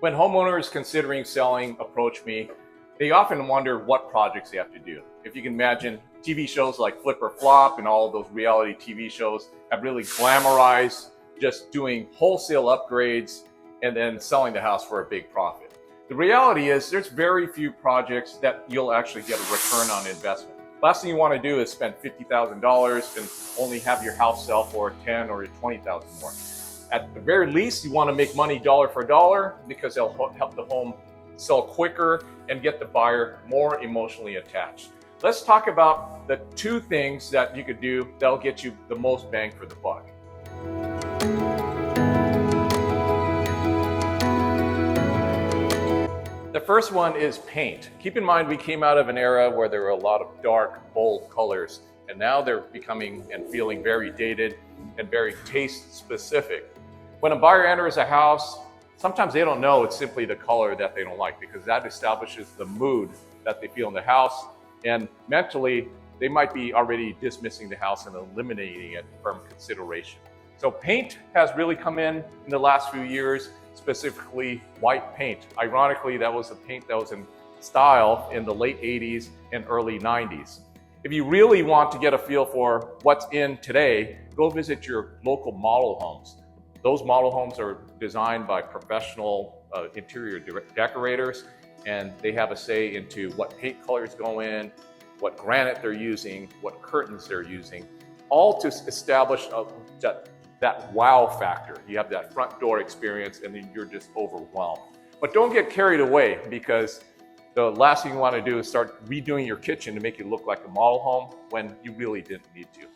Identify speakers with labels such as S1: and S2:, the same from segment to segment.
S1: When homeowners considering selling approach me, they often wonder what projects they have to do. If you can imagine, TV shows like Flip or Flop and all of those reality TV shows have really glamorized just doing wholesale upgrades and then selling the house for a big profit. The reality is there's very few projects that you'll actually get a return on investment. Last thing you want to do is spend $50,000 and only have your house sell for $10,000 or $20,000 more. At the very least, you want to make money dollar for dollar because they'll help the home sell quicker and get the buyer more emotionally attached. Let's talk about the two things that you could do that'll get you the most bang for the buck. The first one is paint. Keep in mind we came out of an era where there were a lot of dark, bold colors, and now they're becoming and feeling very dated and very taste specific. When a buyer enters a house, sometimes they don't know it's simply the color that they don't like, because that establishes the mood that they feel in the house, and mentally they might be already dismissing the house and eliminating it from consideration. So paint has really come in the last few years, specifically white paint. Ironically, that was a paint that was in style in the late 80s and early 90s. If you really want to get a feel for what's in today, go visit your local model homes. Those model homes are designed by professional interior decorators, and they have a say into what paint colors go in, what granite they're using, what curtains they're using, all to establish that wow factor. You have that front door experience and then you're just overwhelmed. But don't get carried away, because the last thing you want to do is start redoing your kitchen to make it look like a model home when you really didn't need to.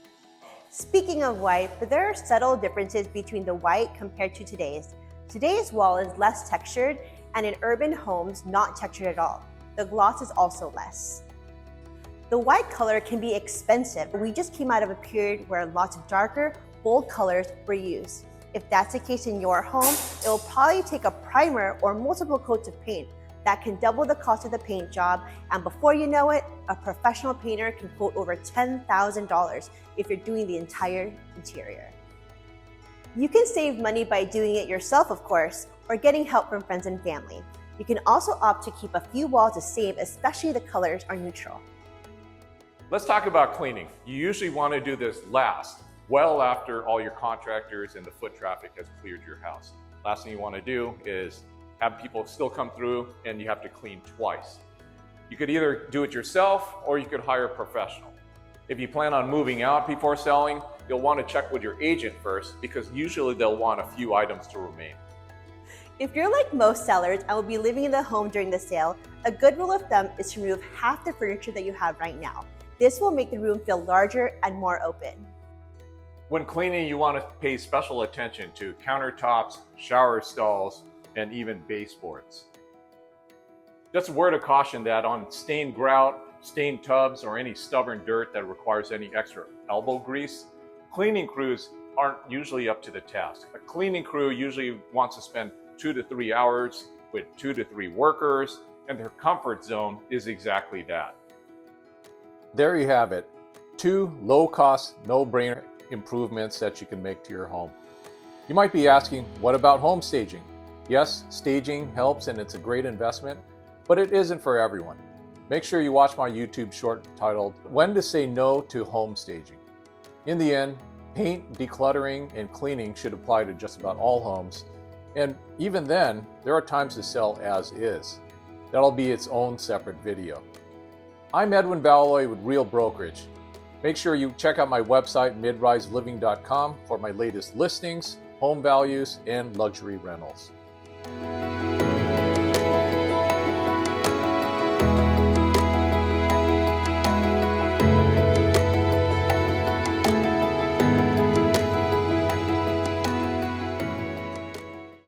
S2: Speaking of white, but there are subtle differences between the white compared to today's. Today's wall is less textured, and in urban homes, not textured at all. The gloss is also less. The white color can be expensive. We just came out of a period where lots of darker, bold colors were used. If that's the case in your home, it will probably take a primer or multiple coats of paint. That can double the cost of the paint job, and before you know it, a professional painter can quote over $10,000 if you're doing the entire interior. You can save money by doing it yourself, of course, or getting help from friends and family. You can also opt to keep a few walls the same, especially if the colors are neutral.
S1: Let's talk about cleaning. You usually want to do this last, well after all your contractors and the foot traffic has cleared your house. Last thing you want to do is have people still come through and you have to clean twice. You could either do it yourself or you could hire a professional. If you plan on moving out before selling, you'll want to check with your agent first, because usually they'll want a few items to remain.
S2: If you're like most sellers and will be living in the home during the sale, a good rule of thumb is to remove half the furniture that you have right now. This will make the room feel larger and more open.
S1: When cleaning, you want to pay special attention to countertops, shower stalls, and even baseboards. Just a word of caution that on stained grout, stained tubs, or any stubborn dirt that requires any extra elbow grease, cleaning crews aren't usually up to the task. A cleaning crew usually wants to spend 2 to 3 hours with 2 to 3 workers, and their comfort zone is exactly that. There you have it. 2 low-cost, no-brainer improvements that you can make to your home. You might be asking, what about home staging? Yes, staging helps and it's a great investment, but it isn't for everyone. Make sure you watch my YouTube short titled, When to Say No to Home Staging. In the end, paint, decluttering, and cleaning should apply to just about all homes. And even then, there are times to sell as is. That'll be its own separate video. I'm Edwin Baloy with Real Brokerage. Make sure you check out my website, midriseliving.com, for my latest listings, home values, and luxury rentals.